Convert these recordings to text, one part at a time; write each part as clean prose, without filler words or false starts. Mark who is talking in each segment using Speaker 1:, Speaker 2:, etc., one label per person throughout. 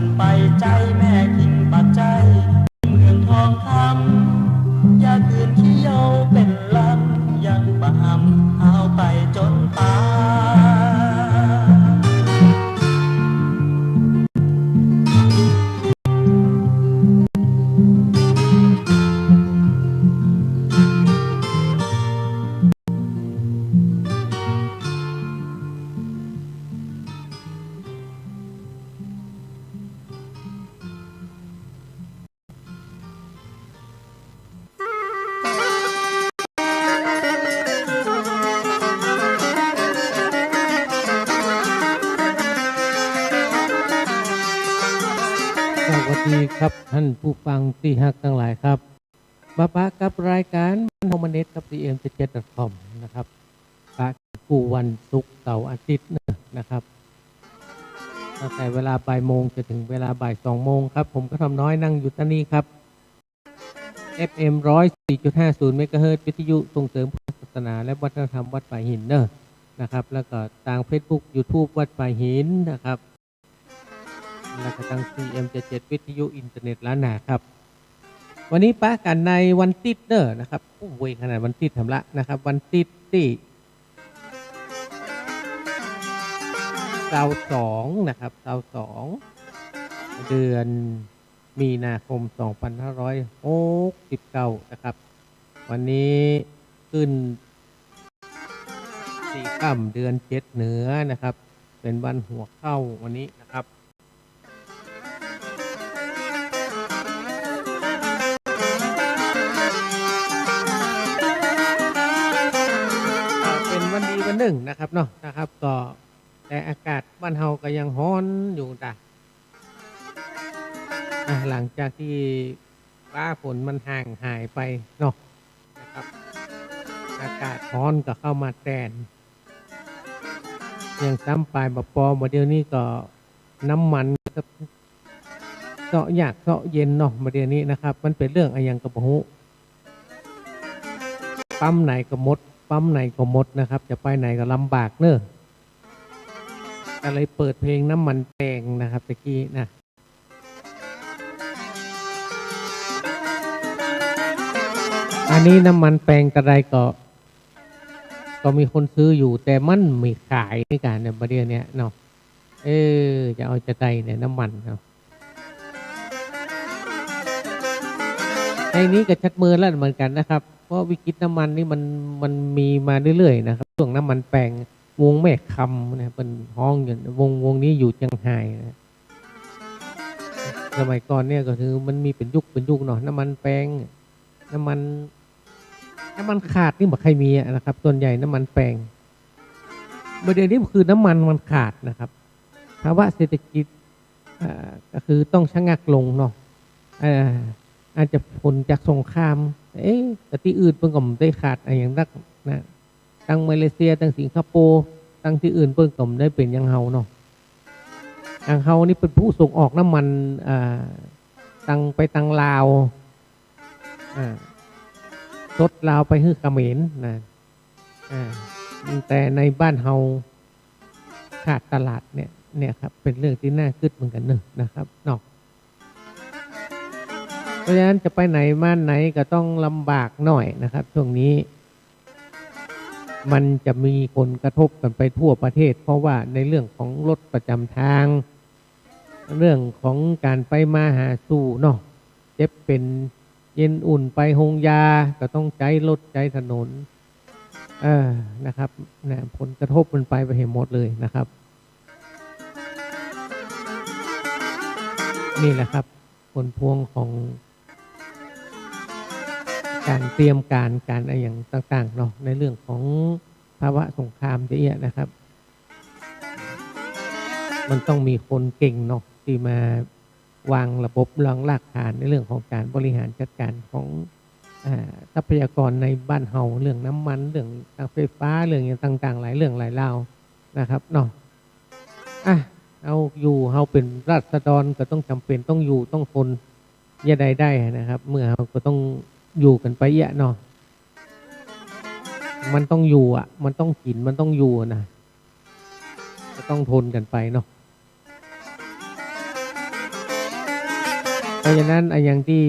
Speaker 1: นไปใจแม่ทิ้งปัจจัยเมืองทองคำอย่าคืนขี้เยาเป็นลำยังบำเอาไปจนตาย
Speaker 2: สวัสดีครับท่านผู้ฟังที่ฮักทั้งหลายครับมาปะกับรายการโฮมเน็ตกับ cm77.com นะครับปะกูวันศุกร์เสาร์อาทิตย์นะครับตั้งแต่เวลาบ่ายโมงจนถึงเวลาบ่าย2 โมงครับผมก็ทำน้อยนั่งอยู่ที่นี่ครับ FM 104.50 เมกะเฮิรตซ์วิทยุส่งเสริมพุทธศาสนาและวัฒนธรรมวัดป่าหินนะครับแล้วก็ทาง Facebook YouTube วัดป่าหินนะครับแล้วก็ทาง CM77 วิทยุอินเทอร์เน็ตล้านนาครับวันนี้ป้ากันในวันติดนะครับโอ้ยขนาดวันติดทำละนะครับวันติดที่22นะครับ22เดือนมีนาคม2569นะครับวันนี้ขึ้น4 ค่ำเดือน7เหนือนะครับเป็นวันหัวเข้าวันนี้นะครับวันดีวันหนึ่งนะครับเนาะนะครับก็แต่อากาศบ้านเฮาก็ยังร้อนอยู่หลังจากที่ฟ้าฝนมันห่างหายไปเนาะนะครับอากาศร้อนก็เข้ามาแทนยังซ้ำปลายปอมาเดี๋ยวนี้ก็น้ำมันเจาะยากเจาะเย็นเนาะมาเดี๋ยวนี้นะครับมันเป็นเรื่องอะไรกระหูปั๊มไหนก็หมดปั๊มไหนก็หมดนะครับจะไปไหนก็ลำบากอะไรเปิดเพลงน้ำมันแพงนะครับตะกี้นะอันนี้น้ำมันแพงกระไรก็มีคนซื้ออยู่แต่มันไม่ขายในการเนี่ยประเดี๋ยวนี้เนาะจะเอาจะใจเนี่ยน้ำมันเนาะไอ้นี้ก็ชัดมือแล้วเหมือนกันนะครับเพราะวิกฤตน้ำมันนี่มันมีมาเรื่อยๆนะครับช่วงน้ำมันแพงวงแม่คำนะเป็นห้องอยู่วงนี้อยู่เชียงรายนะสมัยก่อนเนี่ยก็คือมันมีเป็นยุคเนาะน้ำมันแพงน้ำมันขาดนี่บอกใครมีนะครับส่วนใหญ่น้ำมันแพงประเด็นนี้คือน้ำมันขาดนะครับภาวะเศรษฐกิจก็คือต้องชะงักลงเนาะอาจจะผลจากสงครามแต่ที่อื่นเพิ่งก็ไม่ได้ขาดอย่างนักนะตั้งมาเลเซียตั้งสิงคโปร์ตั้งที่อื่นเพิ่งก็ไม่ได้เป็นอย่างเฮาเนาะอย่างเฮานี่เป็นผู้ส่งออกน้ำมันตั้งลาวรถลาวไปฮื้อเขมรนะแต่ในบ้านเฮาขาดตลาดเนี่ยครับเป็นเรื่องที่น่าคิดเหมือนกันนะครับเนาะเพราะฉะนั้นจะไปไหนมาไหนก็ต้องลำบากหน่อยนะครับช่วงนี้มันจะมีผลกระทบกันไปทั่วประเทศเพราะว่าในเรื่องของรถประจำทางเรื่องของการไปมาหาสู่เนาะเจ็บเป็นเย็นอุ่นไปโรงยาก็ต้องใจรถใจถนนนะครับนะผลกระทบมันไปเห็นหมดเลยนะครับนี่แหละครับผลพวงของการเตรียมการอะไรอย่างต่างๆเนาะในเรื่องของภาวะสงครามเยอะๆนะครับมันต้องมีคนเก่งเนาะที่มาวางระบบรองรากฐานในเรื่องของการบริหารจัดการของทรัพยากรในบ้านเฮาเรื่องน้ำมันเรื่องไฟฟ้าเรื่องอย่างต่างๆหลายเรื่องหลายราวนะครับเนาะเอาอยู่เฮาเป็นราษฎรก็ต้องจำเป็นต้องอยู่ต้องทนอย่าได้นะครับเมื่อเฮาก็ต้องอยู่กันไปเนาะมันต้องอยู่มันต้องกินมันต้องอยู่นะก็ต้องทนกันไปเนาะ เพราะฉะนั้นอย่างที่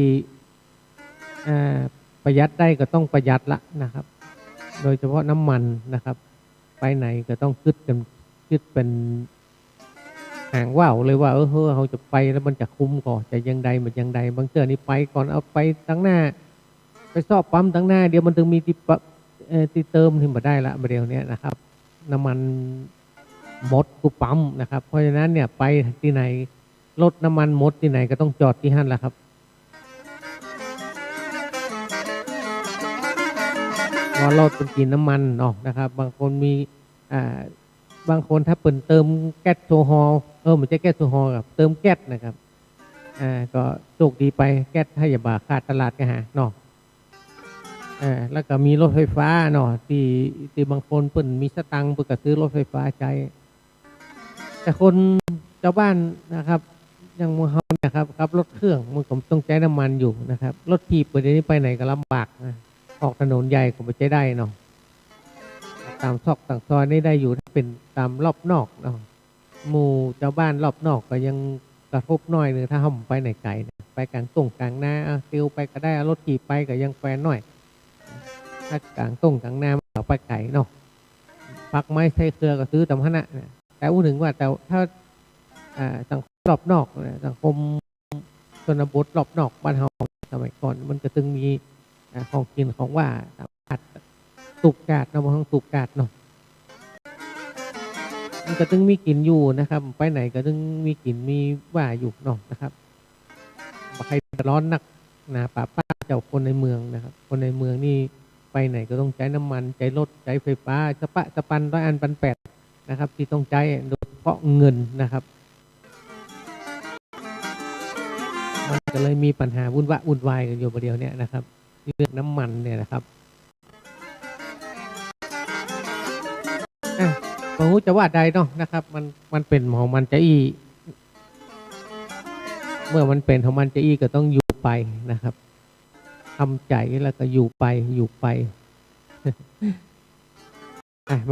Speaker 2: ประหยัดได้ก็ต้องประหยัดละนะครับ โดยเฉพาะน้ำมันนะครับ ไปไหนก็ต้องคิดเป็นหางว่าวเลยว่าเราจะไปแล้วมันจะคุ้มก่อนจะยังใดมันยังใดบางเทื่อนี่ไปก่อนเอาไปตั้งหน้าไปซอบปั๊มตั้งหน้าเดี๋ยวมันถึงมีที่เติมที่มาได้ละเดี๋ยวนี้นะครับ น้ำมันหมดกูปั๊มนะครับ เพราะฉะนั้นเนี่ยไปที่ไหนรถน้ำมันหมดที่ไหนก็ต้องจอดที่หั่นละครับเพราะรถเป็นกินน้ำมันเนาะนะครับบางคนมีบางคนถ้าเปิดเติมแก๊สโซฮอล์มันจะแก๊สโซฮอล์กับเติมแก๊สนะครับก็โชคดีไปแก๊สให้อย่าบาขาดตลาดกันหาเนาะแล้วก็มีรถไฟฟ้าเนาะที่บางคนเปิ่นมีสตังค์เปิ่นก็ซื้อรถไฟฟ้าใช้แต่คนเจ้าบ้านนะครับอย่างเมืองเฮานะครับครับรถเครื่องมันก็ต้องใช้น้ำมันอยู่นะครับรถถีบเดี๋ยวนี้ไปไหนก็ลำบากนะออกถนนใหญ่ก็ไม่ใช้ได้เนาะตามซอกต่างซอยนี่ได้อยู่ถ้าเป็นตามรอบนอกเนาะหมู่เจ้าบ้านรอบนอกก็ยังกระทบน้อยนึงถ้าห้ามไปไหนไกลนะไปกลางตรงกลางนาติวไปก็ได้รถถีบไปก็ยังแฟนน้อยถ้ากลางตรงกลางนาเอาไปไก่เนาะปักไม้ใช้เครือก็ซื้อตามขณะนะแต่อู้ถึงว่าแต่ถ้าสังคมรอบนอกสังคมชนบทรอบนอกบ้านเฮาสมัยก่อนมันก็ตึงมีของกินของว่าผัดตุกกาดเนาะบางตุกกาดเนาะมันก็ตึงมีกินอยู่นะครับไปไหนก็ตึงมีกินมีว่าอยู่เนาะนะครับใครร้อนนักนะป้าเจ้าคนในเมืองนะครับคนในเมืองนี่ไปไหนก็ต้องใช้น้ำมันใช้รถใช้ไฟฟ้าสปัน100 อัน1,800นะครับที่ต้องใช้โดยเฉพาะเงินนะครับมันก็เลยมีปัญหาวุ่นวายกันอยู่ประเดี๋ยวนี้นะครับเรื่องน้ำมันเนี่ยนะครับผมรู้จะว่าใดเนาะนะครับมันเป็นของมันจะอี้เมื่อมันเป็นของมันจะอี้ก็ต้องอยู่ไปนะครับทำใจแล้วก็อยู่ไป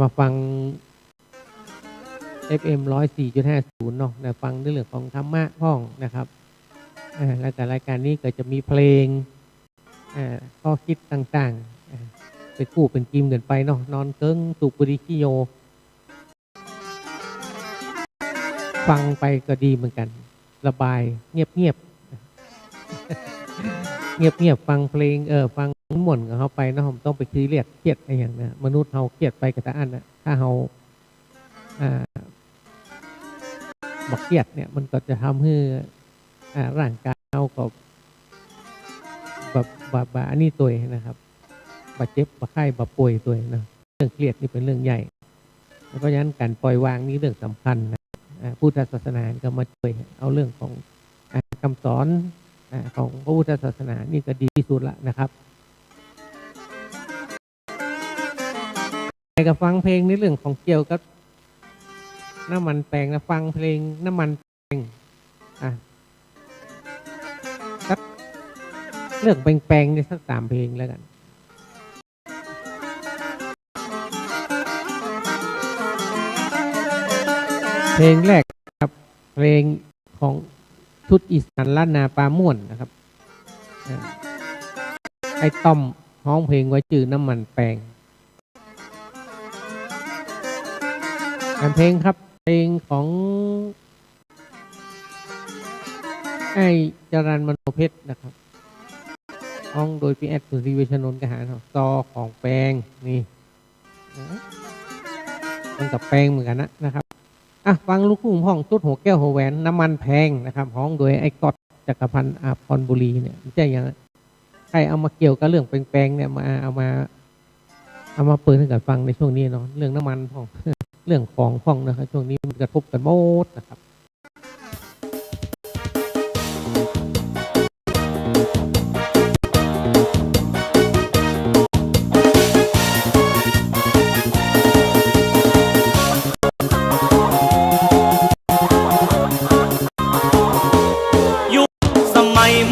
Speaker 2: มาฟัง FM 104.50 เนาะนะฟังในเรื่องของธรรมะห้องนะครับแล้วแต่รายการนี้ก็จะมีเพลงข้อคิดต่างๆไปกู้เป็นกิมกันไปเนาะนอนเกิ้งสุบุริคิโยฟังไปก็ดีเหมือนกันระบายเงียบฟังเพลงฟังม่วนกับเขาไปเนาะผมต้องไปเครียดอะไรอย่างนี้มนุษย์เราเครียดไปกับแต่อันนะถ้าเราบอกเครียดเนี่ยมันก็จะทำให้ร่างกายเราก็บาอันนี้ตัวนะครับบาเจ็บบาไข้บาป่วยตัวนะเรื่องเครียดนี่เป็นเรื่องใหญ่เพราะฉะนั้นการปล่อยวางนี่เรื่องสำคัญนะพุทธศาสนาก็มาช่วยเอาเรื่องของคำสอนของพระพุทธศาสนานี่ก็ดีที่สุดละนะครับไปกับฟังเพลงในเรื่องของเกี่ยวกับน้ำมันแปลงนะฟังเพลงน้ำมันแปลงครับเรื่องแปลงๆนี่สัก3 เพลงแล้วกันเพลงแรกครับเพลงของชุดอีสานล้านนาปลาม่วนนะครับไอ้ต้อมร้องเพลงไว้จื่อน้ำมันแปลงเพลงครับเพลงของไอ้จรัญมโนเพชรนะครับร้องโดยพี่แอดสุริวิชนนท์กหาซอของแปลงนี่มันกับแปลงเหมือนกันนะครับฟังลูกทุ่งห้องชุดหัวแก้วหัวแหวนน้ำมันแพงนะครับห้องโดยไอ้ก๊อตจักรพันธ์อาภรณ์บุรีเนี่ยไม่ใช่อย่างใครเอามาเกี่ยวกับเรื่องแปลงเนี่ยเอามาเปิดให้กันฟังในช่วงนี้เนาะเรื่องน้ำมันห้องเรื่องของห้องนะครับช่วงนี้มันกระทบกันหมดนะครับ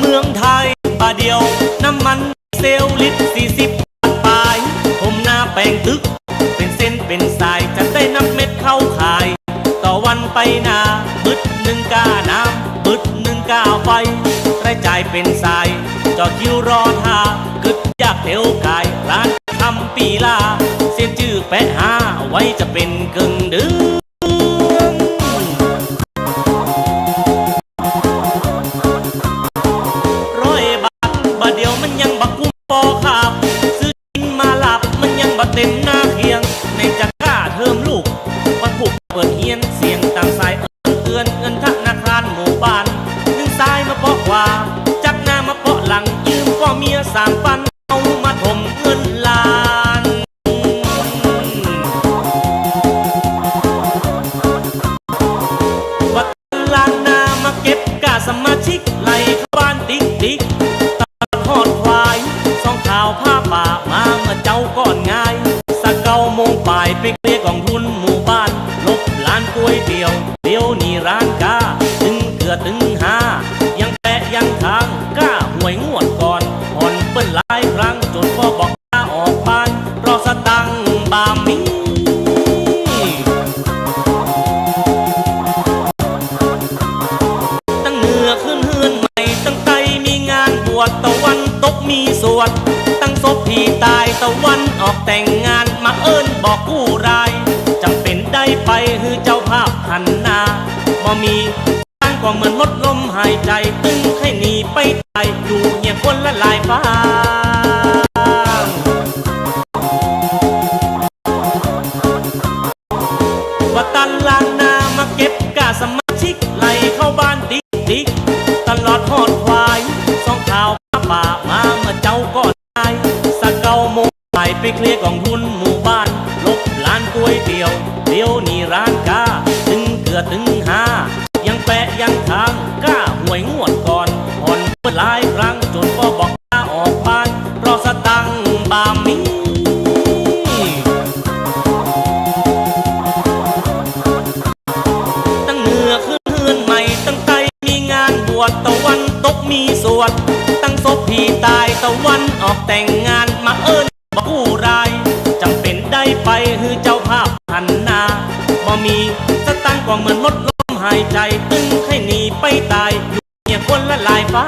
Speaker 1: เมืองไทยบาเดียวน้ำมันเซลลิตร40 บาทปลายผมหน้าแปลงตึกเป็นเส้นเป็นสายจะได้นับเม็ดเข้าขายต่อวันไปนาบึด1 กาน้ำบึด1 กาไฟรายจ่าย ายเป็นสายจอคิวรอท่ากึดอยากเที่ยวกายร้านทำปีลาเสียชื่อแปะหาไว้จะเป็นกึ่งเดือน100 บาทบาทเดียวมันยังบักกุ้มปอขาบซื้อกินมาหลับมันยังบัเต็มหน้าเคียงในจักร้าเทิมลูกปันผูกเปิดเฮียนเสียงต่างสายเอื้อนเงินธนาคารหมู่บ้านนึงซ้ายมาเปาะขวาจักหน้ามาเปาะหลังยืมพ่อเมีย3 ปันเอามาถมเงินล้านวัดล้านนามาเก็บกาสมาชิกไหลเข้าบ้านติ๊กติ๊กตลาดทอดควายซองข่าวผ้าป่ามาเมื่อเจ้าก่อนง่ายสัก9 โมงป่ายไปเคลียร์กองทุนหมู่บ้านลบร้านก๋วยเตี๋ยวเดี๋ยวนี้ร้านกาถึงเกือถึง5ยังแปะยังทางกล้าหวยงวดก่อนผ่อนเปิ้นหลายครั้งจนพ่อบอกลาออกบ้านเพราะสตังค์บามีตั้งเหนือขึ้นเฮือนใหม่ตั้งไตมีงานบวชตะวันตกมีสวดตั้งศพพี่ตายตะวันออกแต่งงานมาเอิ้นบอกกู้รายจำเป็นได้ไปฮือเจ้าภาพหันหน้าบ่มีตั้งก็เหมือนหมดลมหายใจตึงให้หนีไปตายอยู่เงียบคนละลายฟ้าว่าตันลานนามาเก็บกาสมาชิกไหลเข้าบ้านติ๊กติ๊กตลอดทอดควายซองข่าวผ้าป่ามาเมื่อเจ้าก่อนตายสัก9 โมงไปเคลียร์กองทุนหมู่บ้านลบร้านก๋วยเตี๋ยวเดี๋ยวนี้ร้านกาถึงเกือถึง5ยังแปะยังทางกล้าหวยงวดก่อนผ่อนเปิดหลายครั้งจนพ่อบอกลาออกบ้านเพราะสตังค์บามีตั้งเหนือขึ้นเฮือนใหม่ตั้งไตมีงานบวชตะวันตกมีสวดตั้งศพพี่ตายตะวันออกแต่งงานมาเอิ้นบอกกู้รายจำเป็นได้ไปฮือเจ้าภาพหันหน้าบ่มีสตังค์ก็เหมือนหมดลมหายใจตึงให้หนีไปตายอยู่เงียบคนละลายฟ้า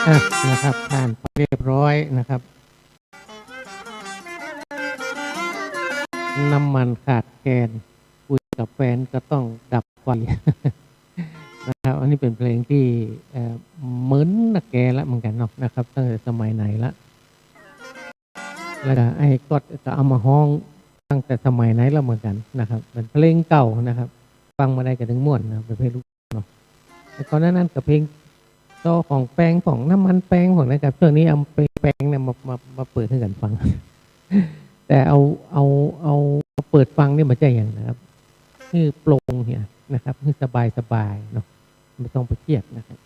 Speaker 2: นะครับผ่านไปเรียบร้อยนะครับน้ำมันขาดแคลนคุยกับแฟนก็ต้องดับไฟ นะครับอันนี้เป็นเพลงที่เหมือนนักแกละเหมือนกันเนาะนะครับตั้งแต่สมัยไหนละแล้วก็ไอ้ก็เอามาห้องตั้งแต่สมัยไหนแล้วเหมือนกันนะครับเป็นเพลงเก่านะครับฟังมาได้กันถึงม่วนนะเป็นเพลงลูกเนาะแต่ก่อนหน้านั้นกับเพลงต่อของแปลงของน้ำมันแปลงของนะครับช่วงนี้เอาแปลงเนี่ยมาเปิดให้กันฟัง แต่เอาเปิดฟังเนี่ยมาใจอย่างนะครับคือโปร่งเนี่ยนะครับคือสบายเนาะไม่ต้องไปเครียดนะครับ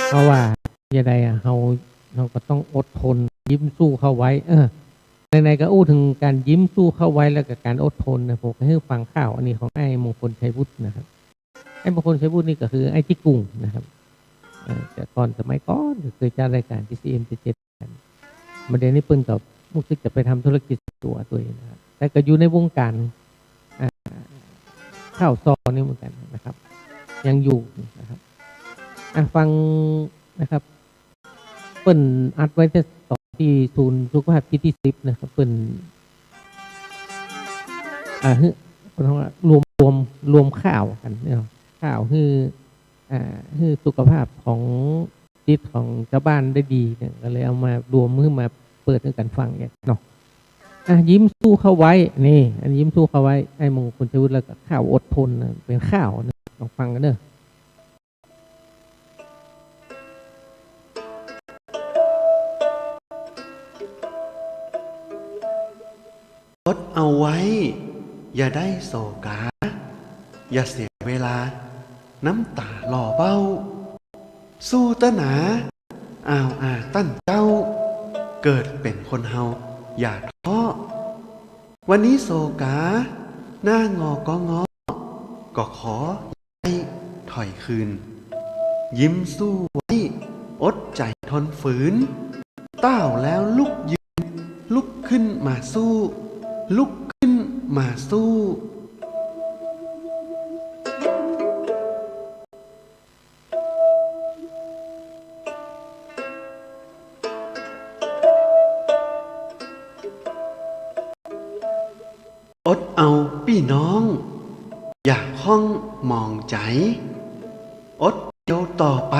Speaker 2: เพราะว่าอย่างใดเราก็ต้องอดทนยิ้มสู้เข้าไว้ในก็อู้ถึงการยิ้มสู้เข้าไว้แล้วกับการอดทนนะผมก็ให้ฟังข่าวอันนี้ของไอ้มงคลชัยวุฒินะครับไอ้มงคลชัยวุฒินี่ก็คือไอ้ที่กุ้งนะครับแต่ก่อนสมัยก่อนเคยจัดรายการที่CM7กันมาเดี๋ยวนี้เปิ้ลกับมุกซึกจะไปทำธุรกิจตัวเองนะครับแต่ก็อยู่ในวงการข้าวซอนี่เหมือนกันนะครับยังอยู่นะครับฟังนะครับเปิ้ลอัดไว้แต่ตอนที่ศูนย์สุขภาพที่10นะครับเปิ้ลรวมข่าวกันเนี่ยข่าวคือสุขภาพของจิตของชาวบ้านได้ดีเนี่ยก็เลยเอามารวมขึ้นมาเปิดให้กันฟังเนี่ยเนาะยิ้มสู้เข้าไว้นี่อันยิ้มสู้เข้าไว้ไอ้มงคลชัยวุฒิแล้วก็ข่าวอดทนเป็นข่าวนะลองฟังกันเด้อ
Speaker 3: อดเอาไว้อย่าได้โศกาอย่าเสียเวลาน้ำตาหล่อเบ้าสู้ตะหนาตั้นเจ้าเกิดเป็นคนเฮาอย่าท้อวันนี้โศกาหน้างอก็ขอให้ถอยคืนยิ้มสู้ไว้อดใจทนฝืนต้าวแล้วลุกยืนลุกขึ้นมาสู้ลุกขึ้นมาสู้อดเอาพี่น้องอย่าห้องมองใจอดเดียวต่อไป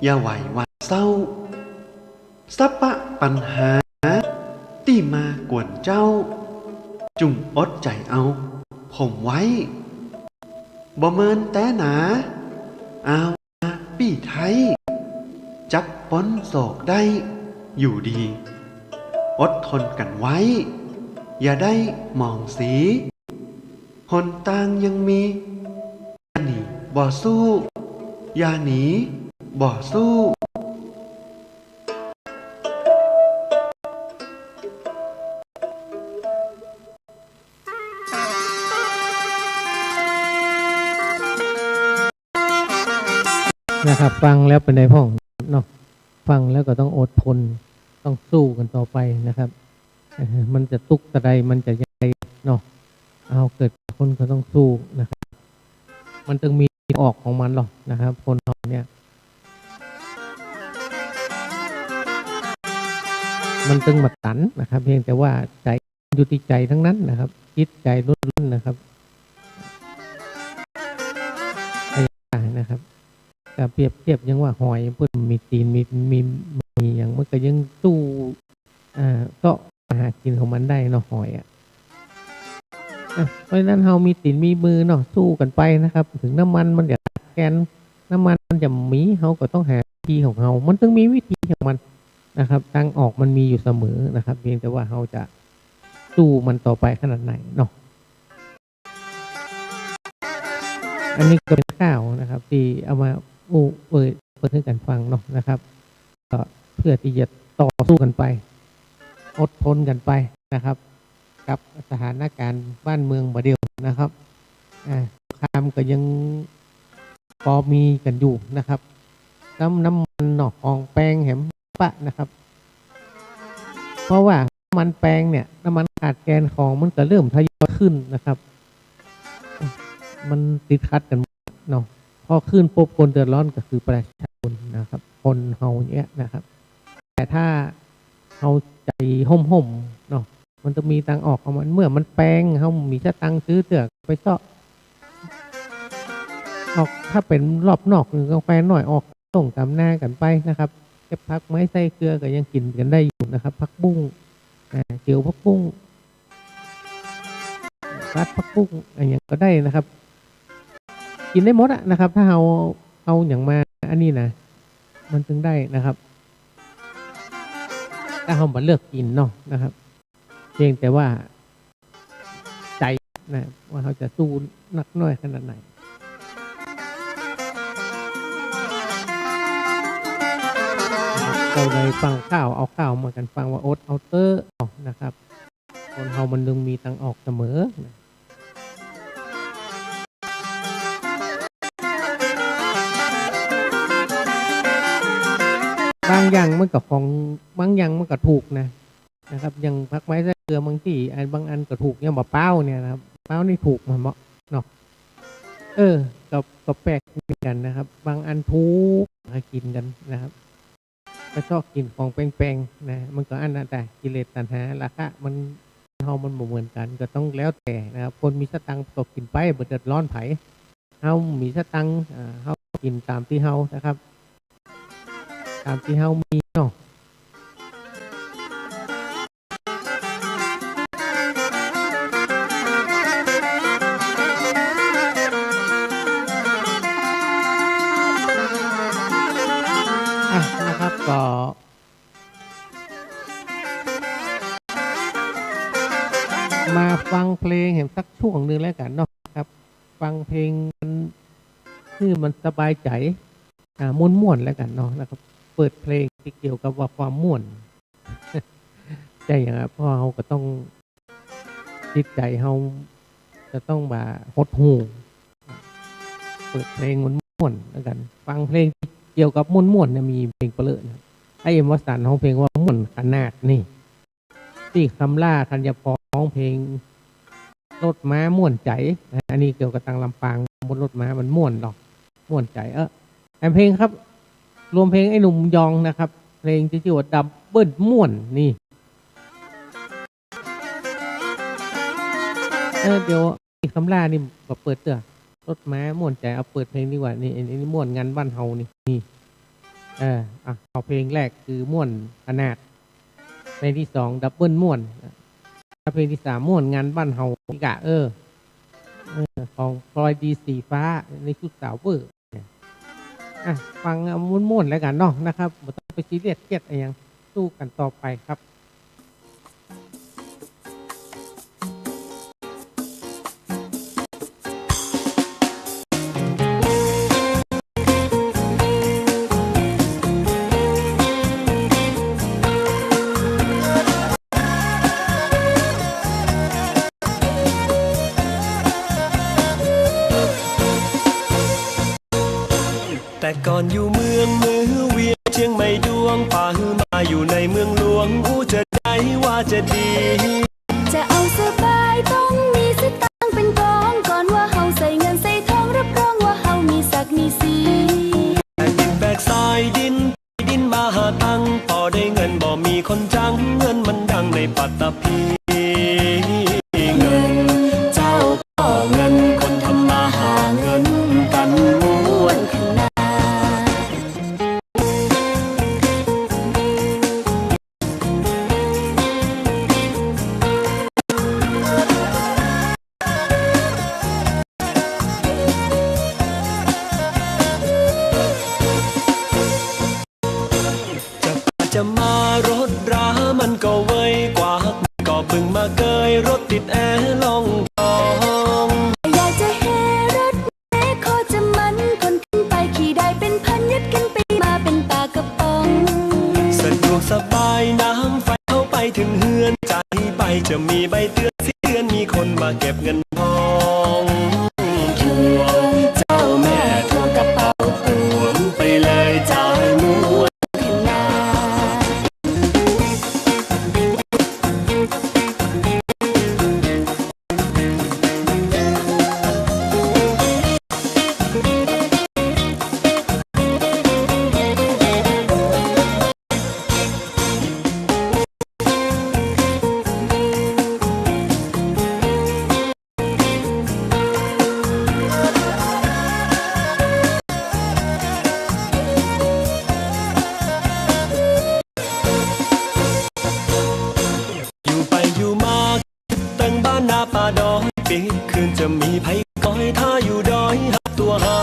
Speaker 3: อย่าไหววันเศร้าสัพพะปัญหาที่มากวนเจ้าจุ่มอดใจเอาผมไว้บ่เมินแต่หนาปี้ไทยจักป้นโศกได้อยู่ดีอดทนกันไว้อย่าได้มองสีหนทางยังมีอย่าหนีบ่สู้อย่าหนีบ่สู้
Speaker 2: นะครับฟังแล้วเป็นในห้องเนาะฟังแล้วก็ต้องอดทนต้องสู้กันต่อไปนะครับมันจะตุกตะไดมันจะยังไงเนาะเอาเกิดคนก็ต้องสู้นะครับมันต้องมีออกของมันหรอกนะครับคนเราเนี่ยมันตึงมาตันนะครับเพียงแต่ว่าใจอยู่ที่ใจทั้งนั้นนะครับคิดใจล้วนๆนะครับนะครับแต่เปรียบเทียบยังว่าหอยเพิ่นมีตีนมีอย่างมันก็ยังสู้ก็หากินของมันได้เนาะหอยเพราะฉะนั้นเรามีตีนมีมือเนาะสู้กันไปนะครับถึงน้ำมันมันจะแกนน้ำมันมันจะมีเราก็ต้องหาวิธีของเรามันต้องมีวิธีของมันนะครับทางออกมันมีอยู่เสมอนะครับเพียงแต่ว่าเราจะสู้มันต่อไปขนาดไหนเนาะอันนี้ก็เป็นข่าวนะครับที่เอามาเปิดให้กันฟังเนาะนะครับก็เพื่อที่จะต่อสู้กันไปอดทนกันไปนะครับกับสถานการณ์บ้านเมืองบ่เดียวนะครับสงครามก็ยังพอมีกันอยู่นะครับน้ำมันหนอกองแปลงแหมปะนะครับเพราะว่าน้ำมันแปลงเนี่ยน้ำมันขาดแคลนของมันก็เริ่มทยอยขึ้นนะครับมันติดขัดกันเนาะพ อขึ้นปุ๊บคนเดือดร้อนก็คือประชาชนนะครับ คนเฮาเนี้ยนะครับ แต่ถ้าเฮาใจห่มๆเนาะมันจะมีทางออกของมันเมื่อมันแปลงเฮามีสตังค์ซื้อเตือกไปเซาะออกถ้าเป็นรอบนอกหรือกาแฟหน่อยออกส่งตามหน้ากันไปนะครับเก็บพักไม้ใส่เกลือก็ยังกินกันได้อยู่นะครับพักบุ้งเจียวพักบุ้งรัดพักบุ้งอะไรอย่างก็ได้นะครับ กินได้หมดอะนะครับ ถ้าเอาอย่างมาอันนี้นะมันถึงได้นะครับถ้าเรามาเลือกกินเนาะนะครับเพียงแต่ว่าใจนะว่าเขาจะสู้นักน้อยขนาดไหนเราเลยฟังข่าวเอาข่าวมากันฟังว่าอดเอาเตอร์นะครับคนเรามันดึงมีทางออกเสมอนะบางอย่างมันกับของบางอย่างมันก็ถูกนะครับอย่างพักไม้ใส่เกลือบางที่บางอันก็ถูกอย่างมะพร้าวเนี่ยนะครับมะพร้าวนี่ถูกมันเนาะกับแปลกเหมือนกันนะครับ บางอันถูกมากินกันนะครับก็ชอบกินของแปลงๆนะมันก็อันนั้นแต่กิเลสตัณหาราคะมันมันบ่เหมือนกันก็ต้องแล้วแต่นะครับคนมีสตังค์ก็กินไปบ่เดือดร้อนไผเฮามีสตังค์เฮากินตามที่เฮานะครับตามที่เฮามีเนาะนะครับก็มาฟังเพลงเห็นสักช่วงนึงแล้วกันเนาะครับฟังเพลงมันคือมันสบายใจม่วนๆแล้วกันเนาะนะครับเปิดเพลงที่เกี่ยวกับว่าความม่วนใช่อย่างเพราะเราก็ต้องจิตใจเราจะต้องมาหดหู่เปิดเพลงม่วนๆแล้วกันฟังเพลงเกี่ยวกับม่วนๆเนี่ยมีเพลงเปลือกไอเอ็มวสันต์ร้องเพลงว่าม่วนขนาดนี่ที่คำล่าธัญพรร้องเพลงรถม้าม่วนใจอันนี้เกี่ยวกับตังลำปางบนรถม้ามันม่วนหรอกม่วนใจเพลงครับรวมเพลงไอ้หนุ่มยองนะครับเพลงที่ชื่อว่าดับเบิ้ลม่วนนี่เดี๋ยวคำล่านี่ก็เปิดเตือรถม้าม่วนใจเอาเปิดเพลงดีกว่านี่อันนี้ม่วนงานบ้านเฮานี่เอาเพลงแรกคือม่วนขนาดเพลงที่สองดับเบิ้ลม่วนเพลงที่สามม่วนงานบ้านเฮาอีกของพลอยดีสีฟ้าในชุดสาวเบอร์ฟังม่วนๆแล้วกันเนาะนะครับไม่ต้องไปซีเรียสเครียดอะไรอย่างสู้กันต่อไปครับ
Speaker 4: แต่ก่อนอยู่เมืองมือเวียงเชียงใหม่ดวงป่าฮือมาอยู่ในเมืองหลวงจะได้ว่าจะดี
Speaker 5: จะเอาสบายต้องมีสตางค์เป็นกองก่อนว่าเฮาใส่เงินใส่ทองรับรองว่าเฮามีศักดิ์มีสี
Speaker 4: แบกดินแบกทรายดินมาหาตังพอได้เงินบ่มีคนจังเงินมันดังในปัตตภีเงินเจ้าก็เงินคนทำมาหาเงินกันม้วน
Speaker 5: ขนาด
Speaker 4: จะมารถรามันก็ไวกว่าก็เพิ่งมาเกยรถติดแอร์ลองทอง
Speaker 5: อยากจะเฮรถแม่ขอจะมันคนขึ้นไปขี่ได้เป็นพันยัดกันไปมาเป็นปากกระป๋อง
Speaker 4: สะดวกสบายน้ำไฟเข้าไปถึงเฮือนใจไปจะมีใบเตือนเตือนมีคนมาเก็บเงินทองทวงเจ้าแม่ทวงกระเป๋าทวงไปเลยจ่ายม้วน
Speaker 5: ขนาด
Speaker 4: จะมีไผคอยท่าอยู่ดอยหักตัวเฮา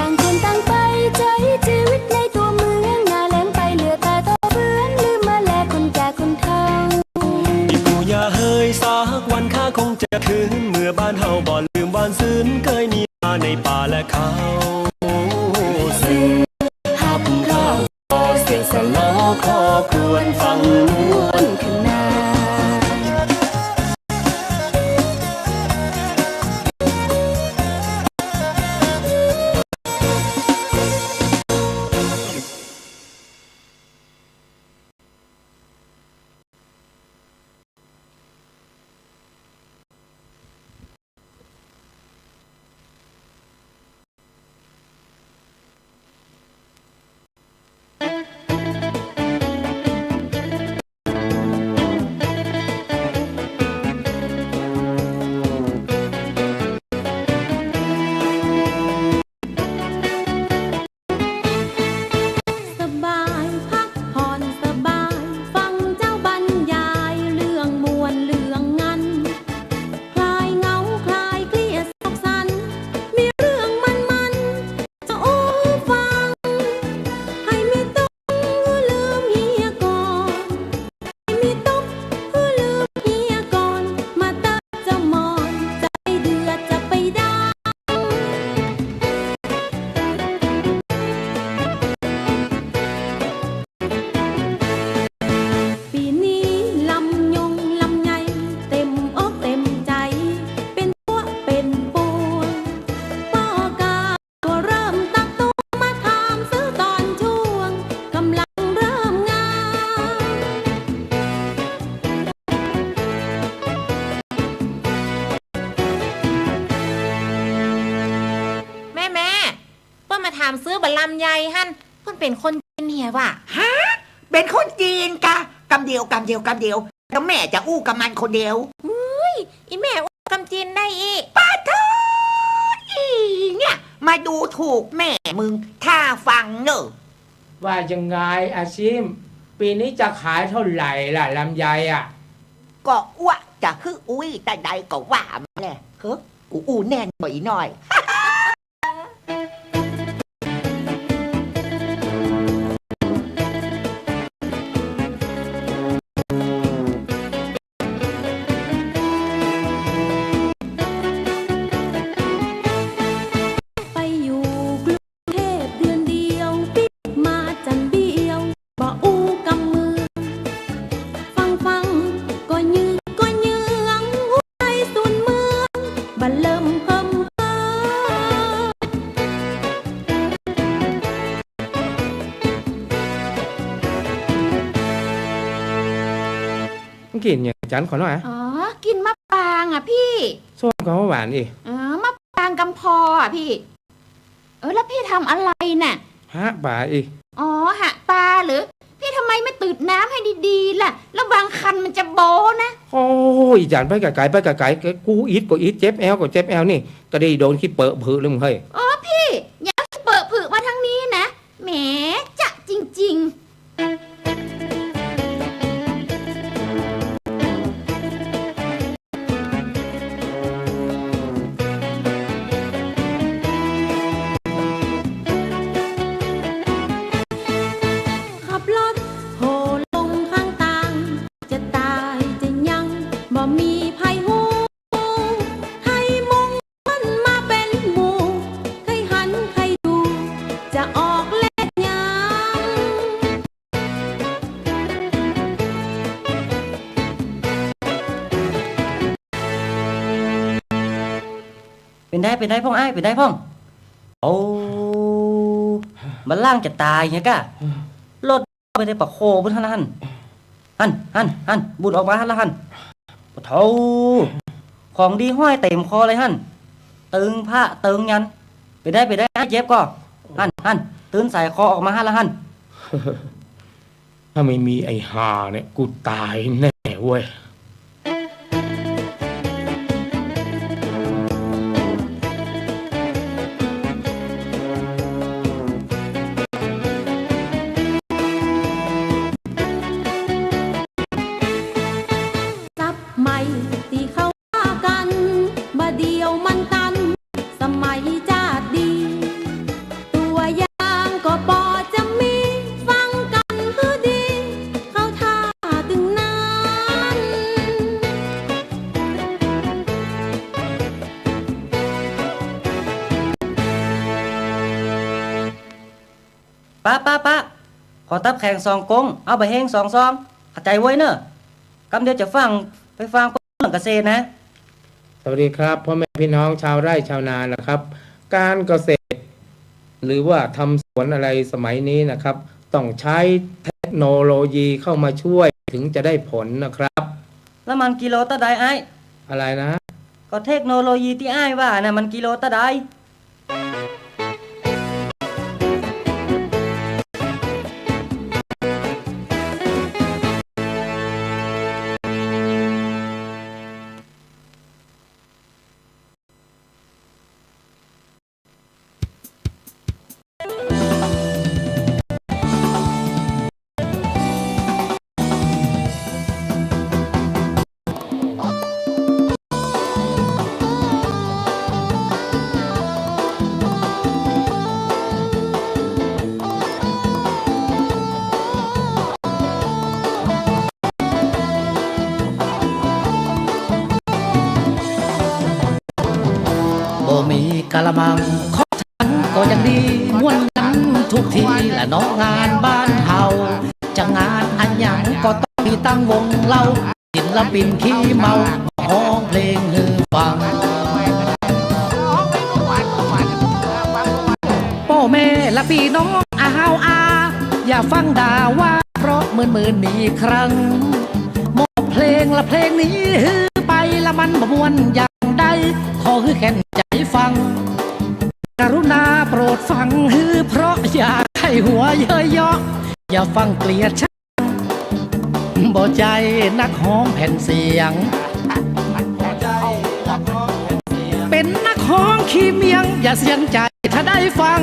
Speaker 5: ต่างคนต่างไปใช้ชีวิตในตัวเมืองหน้าแล้งไปเหลือแต่ตัวเฟืองลืมมาแลคนแก่คนเฒ่า
Speaker 4: อีกูอย่าเฮยสักวันข้าคงจะคืนเมื่อบ้านเฮาบ่ลืมบ้านซื่นเคยมีมาในป่าและเขาซึ่งหับข้าวเสียงสลอคอควรฟังนวล
Speaker 5: ขนาด สบายพักผ่อนสบายฟังเจ้าบรรยายเรื่องมวลเรื่องงันคลายเหงาคลายเครียดสกสันมีเรื่องมันจะโอ้ฟังให้มีต้องลืมเฮียก่อนให้มีต้องลืมเฮียก่อนมาเติบจะมอนใจเดือดจะไปได้ ปีนี้ลำยงลำไยเต็มอกเต็มใจ เป็นตัวเป็นปวงพ่อกาก็เริ่มตักตัวมาถามซื้อตอนช่วงกำลังเริ่มงาน
Speaker 6: แม่เพิ่นมาถามซื้อบัลลัมใหญ่หั่นเพิ่นเป็นคนจีนเหียว่ะ
Speaker 7: ฮะเป็นคนจีนกะกำเดียวแล้วแม่จะอู้กับมันคนเดียว
Speaker 6: อีแม่อู้กำจีนได้อีก
Speaker 7: ป้าเธออีเนี่ยมาดูถูกแม่มึงถ้าฟังเนอะ
Speaker 8: ว่ายังไงอาชิม ปีนี้จะขายเท่าไหร่ล่ะลำไยอ่ะ
Speaker 7: ก็อ้วจะคืออุ้ยแต่ใดก็ว่ามาแหละเฮ้กูอู้แน่นบ่อยหน่อย
Speaker 5: ไปอยู่กรุงเทพเดือนเดียวปิดมาจันเดียวบ่อู้กำมือ ฟังก็ยืงหัวใจสุนเมืองบันเริ่มเพิ่มเพิ่ม
Speaker 8: มันกินอย่างจันขอหน่อย
Speaker 6: อ๋อ กินมะปรางอ่ะพี่
Speaker 8: ส้มกับหวานอีก
Speaker 6: อ๋อ มะปรางกำพออ่ะพี่ แล้วพี่ทำอะไรน่ะ
Speaker 8: ฮะป่าอีก
Speaker 6: อ๋อ หะปลาหรือ พี่ทำไมไม่ตืดน้ำให้ดีๆล่ะ แล้วบางคันมันจะโบนะ
Speaker 8: โอ้ยจันไปกับไก่กูอีทก็อีทเจ็บแอลก็เจ็บแอลนี่ก็ได้โดนขี้เปิดผือเลยมึงเฮ้ย
Speaker 6: อ๋อพี่ อย่าเปิดผึมาทางนี้นะ แหมจะจริงๆ
Speaker 5: ขับรถโหลงข้างทางจะตายจะยังบ่มีภัยหูให้มุ่งมันมาเป็นหมู่ให้หันให้ดูจะออกเล่นยัง
Speaker 9: เป็นได้พ่องอ้ายเป็นได้พ่องโอ้บัลล่างจะตายเนี่ยกะรถไปได้ปะโคบนท่านหันบุดออกมาหันละหันปะเทาของดีห้อยเต็มคอเลยหันตึงผ้าตึงยันไปได้อ้ายเจ็บก็หันตื่นใส่คอออกมาหันละหัน
Speaker 8: ถ้าไม่มีไอ้ห่าเนี่ยกูตายแน่เว้ย
Speaker 5: ซับใหม่ที่เขาว่ากันบาเดี
Speaker 9: ป้าขอตับแข่ง2 กงเอาไปแห้ง2 ซองเข้าใจไว้เนอะกำเดียวจะไปฟังเรื่องเกษตรนะ
Speaker 8: สวัสดีครับพ่อแม่พี่น้องชาวไร่ชาวนานะครับ การเกษตร หรือว่าทำสวนอะไรสมัยนี้นะครับ ต้องใช้เทคโนโลยีเข้ามาช่วยถึงจะได้ผลนะครับ
Speaker 9: แล้วมันกิโลตะไดไอ้
Speaker 8: อะไรนะ
Speaker 9: ก็เทคโนโลยีที่อ้ายว่านะมันกิโลตะได
Speaker 10: บ่มีกะละมังขอทันก็ยังดีม่วนกันทุกทีละเน้องงานบ้านเฮาจะงานอันหยังก็ต้องมีตั้งวงเล่าศิลปินขี้เมาร้องเพลงฮือฟังพ่อแม่และพี่น้องอย่าฟังด่าว่าเพราะหมื่นมีครั้งหมดเพลงละเพลงนี้ฮือไปละมันบ่ม่วนอย่างใดขอคือแค่นใจฟังกรุณาโปรดฟังฮือเพราะอยากให้หัวเยอะเยาะอย่าฟังเกลียดชังบ่ใจนักฮ้องแผ่นเสียงเป็นนักฮ้องขี้เมียงอย่าเสียงใจถ้าได้ฟัง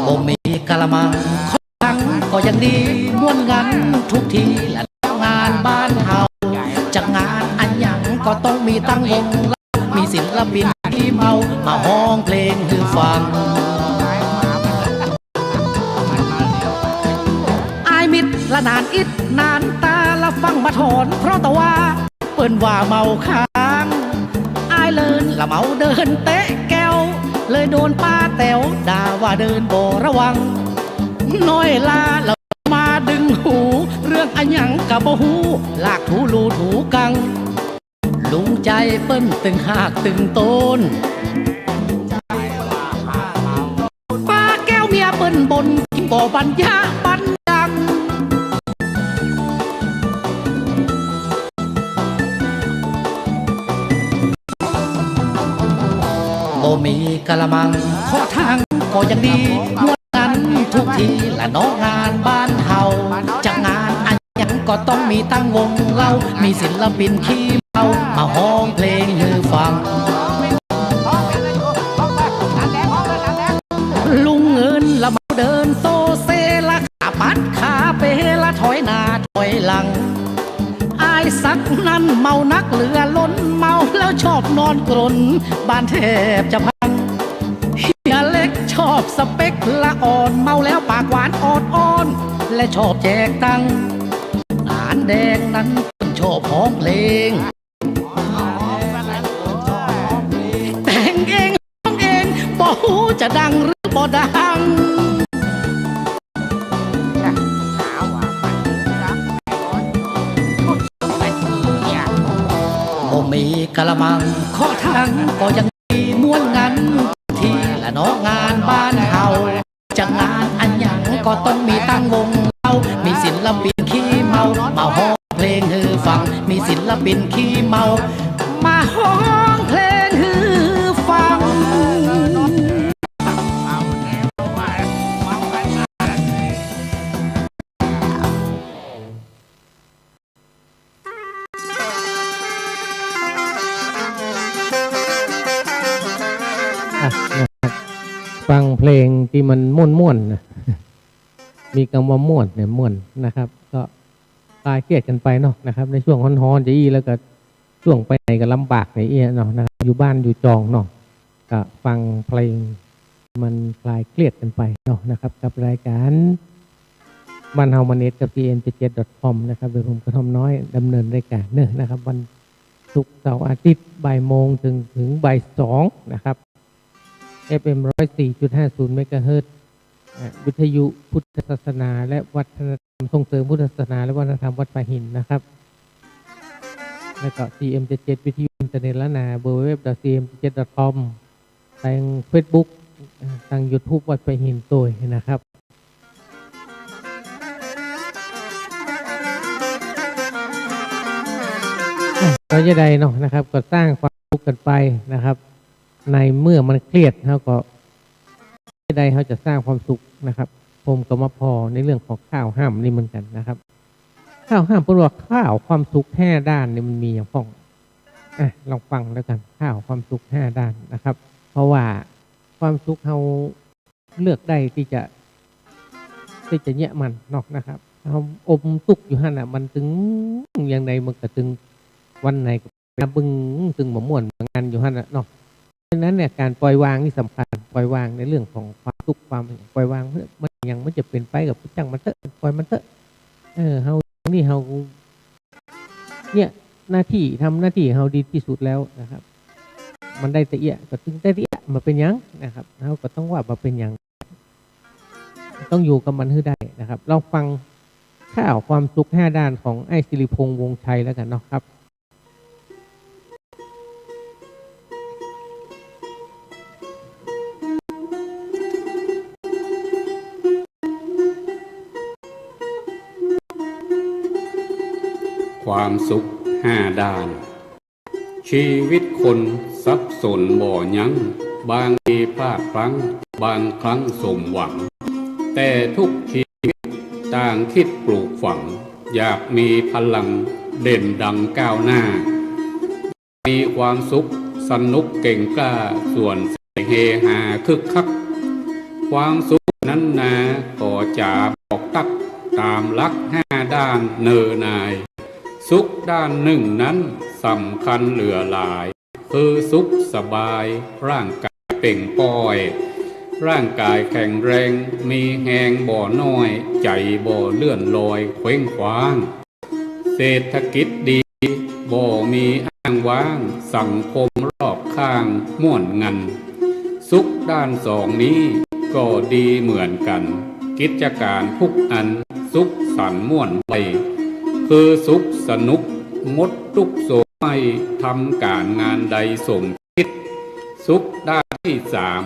Speaker 10: บ่มีกะละมังขอทังก็ยังดีม่วนกันทุกทีและงานบ้านเฮาจะงานอันหยังก็ต้องมีตั้งวงมีศิลปินที่เมามาฮ้องเพลงให้ฟังอายมิดละนานอิดนานตาละฟังมาถอนเพราะตะว่าเปิ้นว่าเมาค้างอายเลินละเมาเดินเตะแก้วเลยโดนป้าแต๋วด่าว่าเดินโบระวังน้อยลาแล้วมาดึงหูเรื่องอันหยังกับบ่หูลากถูลูถูกังลุงใจเปิ้นตึงหากตึงโตนป้าแก้วเมียเปิ้นบนกินบ่บัญญาบันดังบ่มีกะละมังขอทางก็ยังดีม่วนกันทุกทีละเน้องงานบ้านเฮาจะงานอันหยังก็ต้องมีตั้งวงเล่ามีศิลปินขี้เมามาฮ้องเพลงให้ฟังลุงเงินละเมาเดินโซเซละขาปัดขาเปละถอยหน้าถอยหลังอายสักนั้นเมานักเหลือล้นเมาแล้วชอบนอนกรนบ้านแทบจะพังเฮียเล็กชอบสเปคละอ่อนเมาแล้วปากหวานออดอ้อนและชอบแจกตังค์หลานแดงนั้นชอบร้องเพลงแต่งเองร้องเองบ่ฮู้จะดังหรือบ่ดังบ่มีกะละมังขอทางก็ยังมีม่วนงันทีละเน้องงานบ้านเฮาจะงานอันหยังก็ต้องมีตั้งวงเล่ามีศิลปินขี้เมามาฮ้องเพลงให้ฟังมีศิลปินขี้เมามาฮ้องเพลงให้ฟัง
Speaker 2: นะครับฟังเพลงที่มันม่วนๆนะมีคำว่าม่วนเนี่ยม่วนนะครับ ก็คลายเครียดกันไปเนาะนะครับ ในช่วงฮ้อนๆจะอี้แล้วก็ช่วงไปไหนก็ลำบากในเอี้ยเนาะนะครับอยู่บ้านอยู่จองเนาะก็ฟังเพลงมันคลายเครียดกันไปเนาะนะครับ กับรายการบ้านเฮามาเน็ตกับ tn77.com นะครับโดยผมกระทอมน้อยดำเนินรายการเนอะนะครับวัน ศุกร์เสาร์อาทิตย์บ่ายโมงถึงบ่ายสองนะครับ FM 104.50 เมกะเฮิรตซ์วิทยุพุทธศาสนาและวัฒนธรรมส่งเสริมพุทธศาสนาและวัฒนธรรมวัดป่าหินนะครับแล้วก็ CM77 วิทยุอินเทอร์เน็ตและนา www.cm77.com ทาง Facebook ทาง YouTube วัดป่าหินตัวนะครับก็จะได้เนาะนะครับก็สร้างความสุขกันไปนะครับในเมื่อมันเครียดเขาก็จะได้เขาจะสร้างความสุขนะครับผมก็มาพอในเรื่องของข้าวห้ามนี่เหมือนกันนะครับข้าวห้ามเพราะว่าข้าวความสุข5ด้านนี่มันมีอย่างพ้องลองฟังแล้วกันข้าวความสุข5ด้านนะครับเพราะว่าความสุขเขาเลือกได้ที่จะเนี่ยมันนอกนะครับเขาอมสุขอยู่หั่นน่ะมันถึงอย่างใดมันก็ถึงวันไหนก็บึงถึงหมม่วนงานอยู่หั่นน่ะเนาะดังนั้นเนี่ยการปล่อยวางนี่สำคัญปล่อยวางในเรื่องของความทุกข์ความปล่อยวางมันยังไม่จะเป็นไปกับจังมันเถอะปล่อยมันเถอะเฮานี่เฮาเนี่ยหน้าที่ทำหน้าที่เฮาดีที่สุดแล้วนะครับมันได้แต่เอียก็ถึงได้แต่เอียมาเป็นยังนะครับเฮาก็ต้องว่ามาเป็นยังต้องอยู่กับมันให้ได้นะครับลองฟังข้าวความสุข5ด้านของไอ้ศิริพงษ์วงชัยแล้วกันเนาะครับ
Speaker 11: ความสุข5ด้านชีวิตคนสับสนบ่ยั้งบางทีพลาดพลั้งบางครั้งสมหวังแต่ทุกชีวิตต่างคิดปลูกฝังอยากมีพลังเด่นดังก้าวหน้ามีความสุขสนุกเก่งกล้าส่วนเฮฮาคึกคักความสุขนั้นนาก็จะบอกตักตามหลัก5ด้านเนินนายสุขด้านหนึ่งนั้นสำคัญเหลือหลายคือสุขสบายร่างกายเป่งป้อยร่างกายแข็งแรงมีแหงบ่อน้อยใจบ่เลื่อนลอยเคว้งคว้างเศรษฐกิจดีบ่มีอ้างว้างสังคมรอบข้างม่วนงันสุขด้านสองนี้ก็ดีเหมือนกันกิจการทุกอันสุขสันต์ม่วนไปคือสุขสนุกงดทุกโศกไม่ทำการงานใดสมคิดสุขด้านที่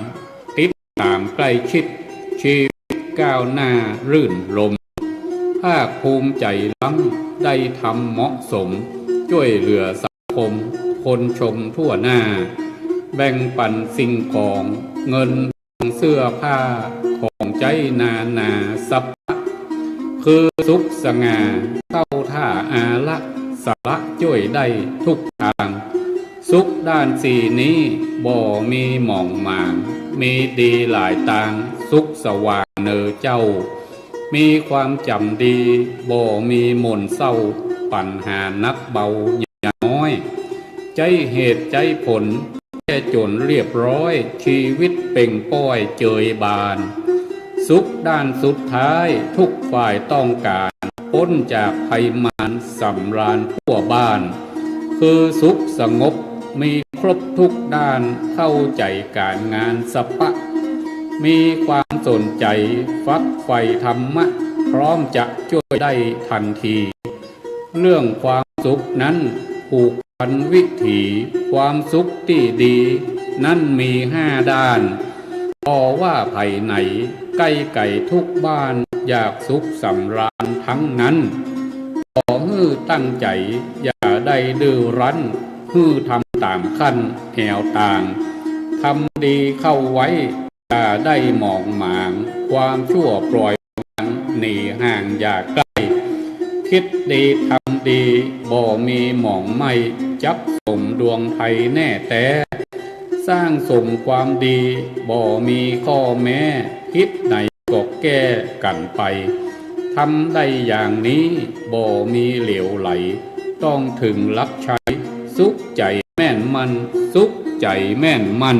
Speaker 11: 3ติดตามใกล้ชิดชีวิตก้าวหน้ารื่นรมภาคภูมิใจล้ำได้ทำเหมาะสมช่วยเหลือสังคมคนชมทั่วหน้าแบ่งปันสิ่งของเงินเสื้อผ้าของใจนาสัพคือสุขสง่าเข้าท่าอาละสาระช่วยได้ทุกทางสุขด้านสี่นี้บ่มีหม่องหมางมีดีหลายตางสุขสว่างเนอเจ้ามีความจำดีบ่มีมนเศร้าปัญหานักเบาอย่าน้อยใจเหตุใจผลแค่จนเรียบร้อยชีวิตเป่งป้อยเจยบานสุขด้านสุดท้ายทุกฝ่ายต้องการพ้นจากภัยมารสำราญทั่วบ้านคือสุขสงบมีครบทุกด้านเข้าใจการงานสปะมีความสนใจฟักไฟธรรมะพร้อมจะช่วยได้ทันทีเรื่องความสุขนั้นผูกพันวิถีความสุขที่ดีนั้นมี5ด้านพอว่าภายในใกล้ไก่ทุกบ้านอยากสุขสำราญทั้งนั้นขอฮื้อตั้งใจอย่าได้ดื้อรั้นฮื้อทำตามขั้นแถวต่างทำดีเข้าไว้อย่าได้มองหมางความชั่วปล่อยวางหนีห่างอย่าใกล้คิดดีทำดีบ่มีหมองไม่จับสมดวงไทยแน่แต่สร้างสมความดีบ่มีข้อแม้คิดไหนก็แก้กันไปทำได้อย่างนี้บ่มีเหลวไหลต้องถึงลักชัยสุขใจแม่นมันสุขใจแม่นมัน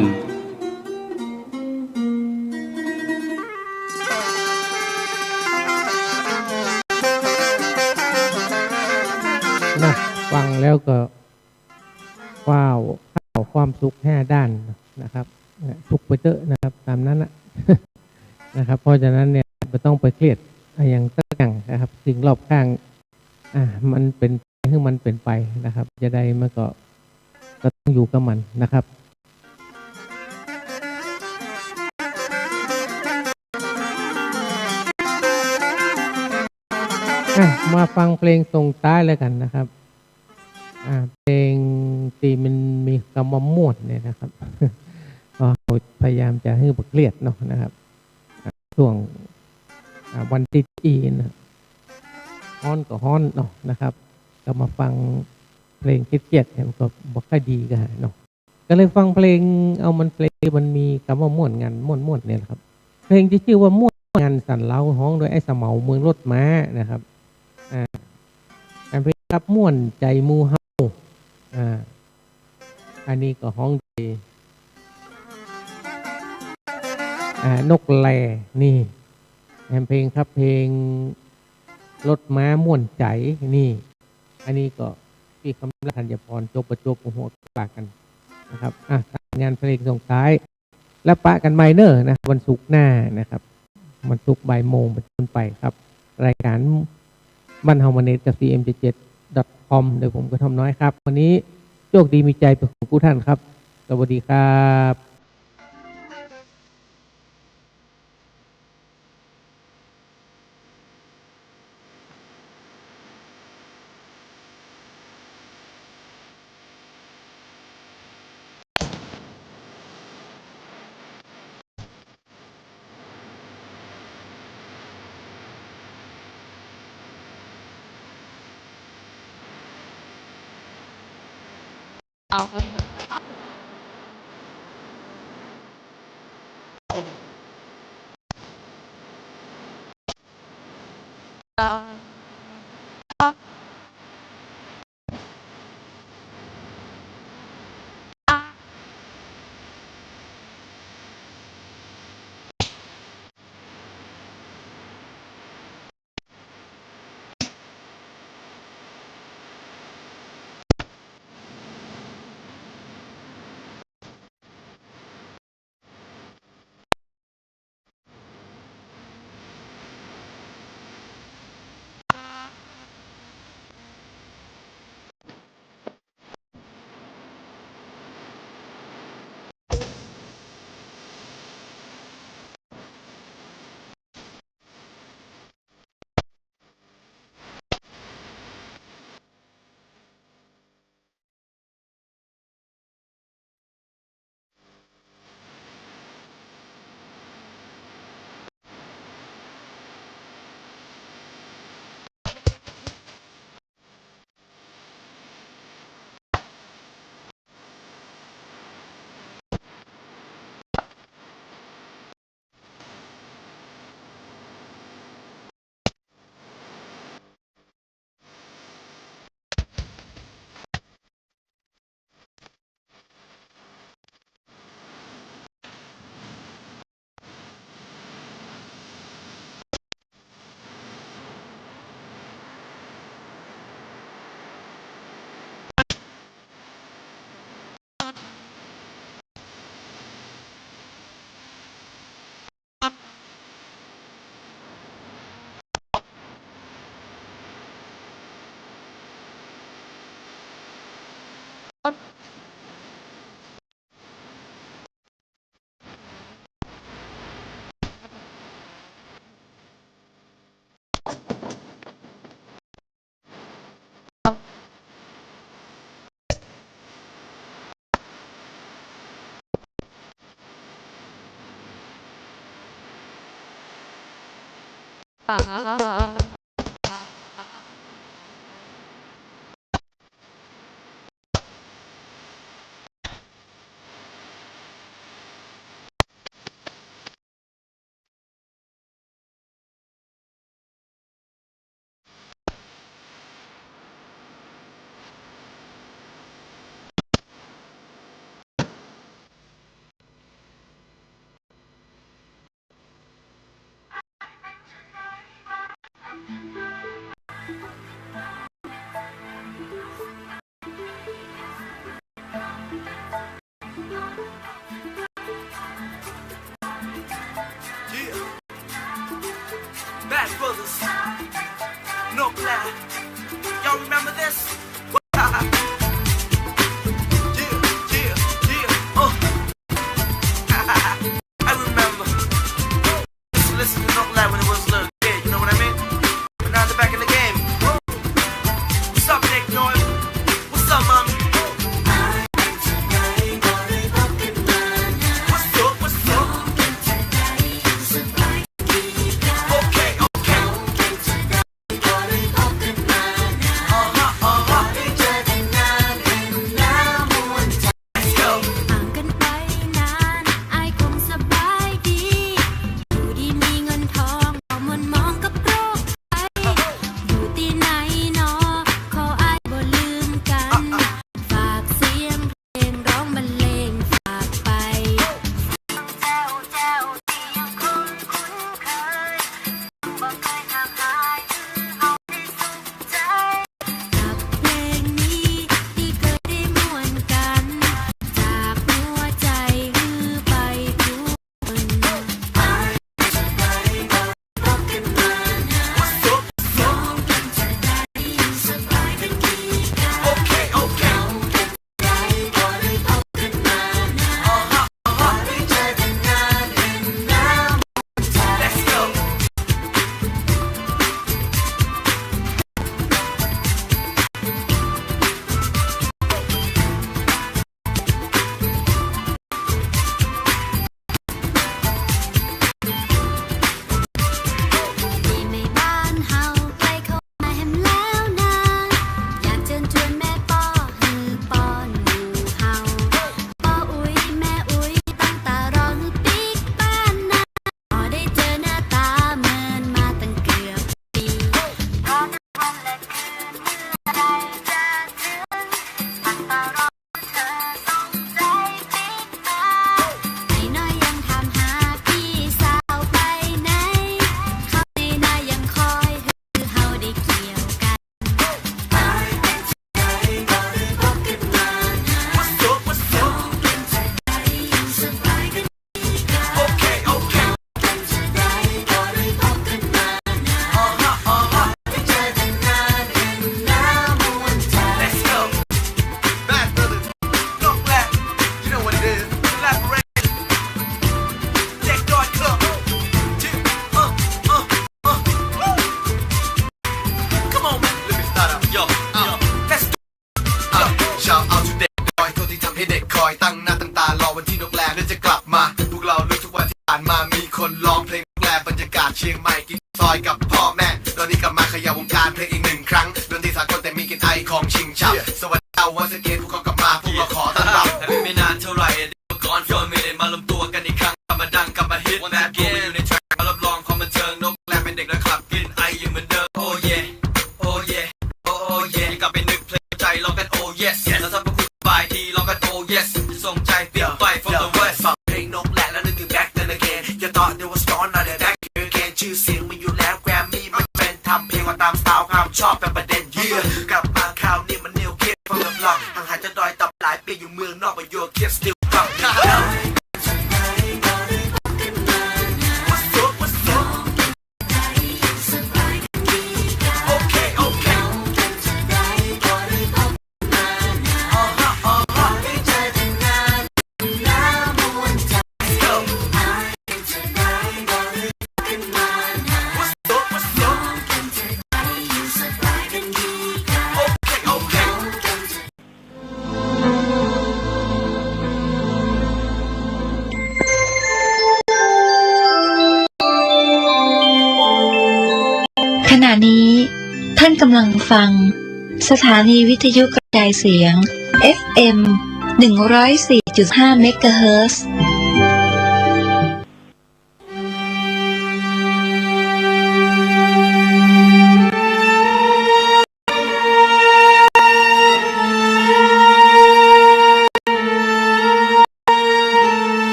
Speaker 2: นะฟังแล้วก็ ว้าวข้าวความสุข5 ด้านนะครับสุขไปเตอะนะครับตามนั้นนะ นะครับเพราะฉะนั้นเนี่ยไม่ต้องไปเครียดอย่างต่างนะครับสิ่งรอบข้างมันเป็นให้มันเป็นไปนะครับจะได้มันก็ต้องอยู่กับมันนะครับมาฟังเพลงส่งท้ายแล้วกันนะครับเพลงที่มันมีคำว่าม่วนเนี่ยนะครับ ก็พยายามจะให้บทเครียดเนาะนะครับช่วงวันติดอีนะฮ้อนก็ฮ้อนเนาะนะครับก็มาฟังเพลงเครียดๆเนี่ยมันก็บ่ค่อยดีกันเนาะก็เลยฟังเพลงเอามันเพลงมันมีคำว่าม่วนงานม่วนเนี่ยนะครับเพลงที่ชื่อว่าม่วนงานสั่นเล้าฮ้องโดยไอ้สะเหมาเมืองรถม้านะครับการเพลงครับม่วนใจมูเฮาอันนี้ก็ฮ้องดีนกแลนี่เพลงครับเพลงรถม้าม่วนใจนี่อันนี้ก็พี่คำรัธัญพรจบประจบหัวปากกันนะครับงานเพลงส่งท้ายและปะกันไมเนอร์นะวันศุกร์หน้านะครับวันศุกร์บ่ายโมงเป็นต้นไปครับรายการบ้านเฮามาเน็ตกับ cm77.com โดยผมก็ทำน้อยครับวันนี้โชคดีมีใจเป็นของผู้ท่านครับสวัสดีครับ
Speaker 3: ตั้งหน้าตั้งตารอวันที่นกแลนั้นจะกลับมาพวกเรารู้ทุกวันที่ผ่านมามีคนร้องเพลงนกแลบรรยากาศเชียงใหม่กินซอยกับพ่อแม่ตอนนี้กลับมาขยับวงการเพลงอีกหนึ่งครั้งดนตรีสากลแต่มีกลิ่นไอของชิงชับสวัสดีวันสเกตพวกเขากลับมาพวกเราขอต้อนรับไม่นานเท่าไหร่ก่อนโฟนไม่ได้มารวมตัวกันอีกครั้งกลับมาดังกลับมาฮิตแบดกูมาอยู่ในแทร็กมารับรองความบันเทิงนกแลเป็นเด็กและคลับกินไออยู่เหมือนเดิมโอ้เย่โอ้เย่โอ้เย่กลับไปนึกเพลงใจลองกันโอ้ yes แล้วถ้าพวกคุณสบายดีลองกันโอ้ yes ส่งใจเปี่ยมไป from the west ฟังเพลงนกแลแล้วนึกถึง back then again อย่าต่อเดี๋ยวว่า storm นะเดี๋ยว back again ชื่อเสียงมีอยู่แล้วแกรมมี่มันเป็นทำเพลงว่าตามสไตล์ความชอบเป็นประเด็นกลับมาคราวนี้มันนิวเคลียร์ฟังแบบหลอกห่างหายจะดอยตับหลายปีอยู่เมืองนอกไปโยเคีย still ฟัง
Speaker 12: ขณะนี้ท่านกำลังฟังสถานีวิทยุกระจายเสียง FM 104.5 เมกะเฮิรตซ์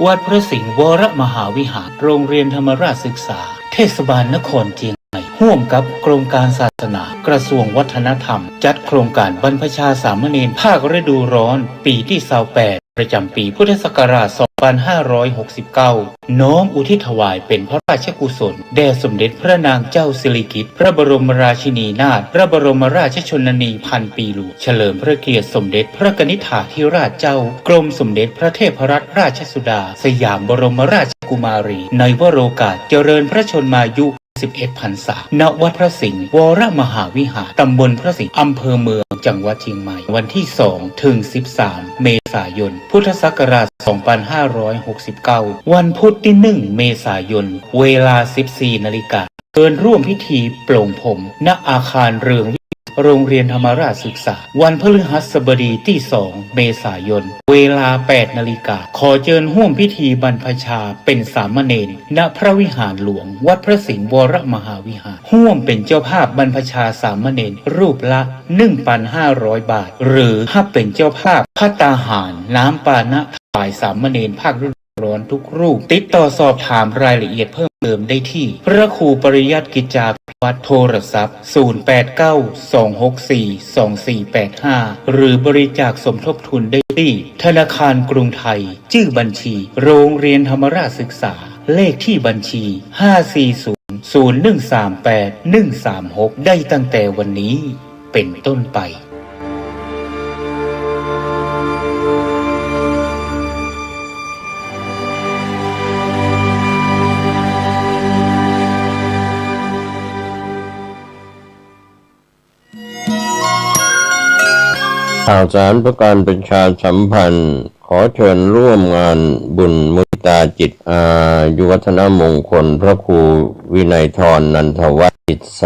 Speaker 13: วัดพระสิงห์วรมหาวิหารโรงเรียนธรรมราชศึกษาเทศบาลนครเชียงใหม่ ร่วมกับกรมการศาสนากระทรวงวัฒนธรรมจัดโครงการบรรพชาสามเณรภาคฤดูร้อนปีที่28ประจำปีพุทธศักราช 2569 น้อมอุทิศถวายเป็นพระราชกุศลแด่สมเด็จพระนางเจ้าสิริกิติ์พระบรมราชินีนาถพระบรมราชชนนีพันปีหลวงเฉลิมพระเกียรติสมเด็จพระกนิษฐาธิราชเจ้ากรมสมเด็จพระเทพรัตนราชสุดาสยามบรมราชกุมารีในวโรกาสเจริญพระชนมายุ11 พรรษาณวัดพระสิงห์วรมหาวิหารตำบลพระสิงห์อำเภอเมืองจังหวัดเชียงใหม่วันที่2ถึง13เมษายนพุทธศักราช 2569 วันพุธที่ 1 เมษายนเวลา 14 นาฬิกาเดินร่วมพิธีโปร่งผมณอาคารเรืองโรงเรียนธรรมราชศึกษาวันพฤหัสบดีที่2เมษายนเวลา 8 นาฬิกาขอเชิญร่วมพิธีบรรพชาเป็นสามเณรณพระวิหารหลวงวัดพระสิงห์วรมหาวิหารร่วมเป็นเจ้าภาพบรรพชาสามเณรรูปละ 1,500 บาทหรือถ้าเป็นเจ้าภาพภัตตาหารน้ำปานะถวายสามเณรภาคฤดูร้อนทุกรูปติดต่อสอบถามรายละเอียดเพิ่มเติมได้ที่พระครูปริยัติกิจจาวัดโทรศัพท์ 0892642485 หรือบริจาคสมทบทุนได้ที่ธนาคารกรุงไทยชื่อบัญชีโรงเรียนธรรมราชศึกษาเลขที่บัญชี 5400138 ได้ตั้งแต่วันนี้เป็นต้นไป
Speaker 14: ข่าวสารประการประชาสัมพันธ์ขอเชิญร่วมงานบุญมุทิตาจิตอายุวัฒนมงคลพระครูวินัยธรนันทวัฒน์อิสร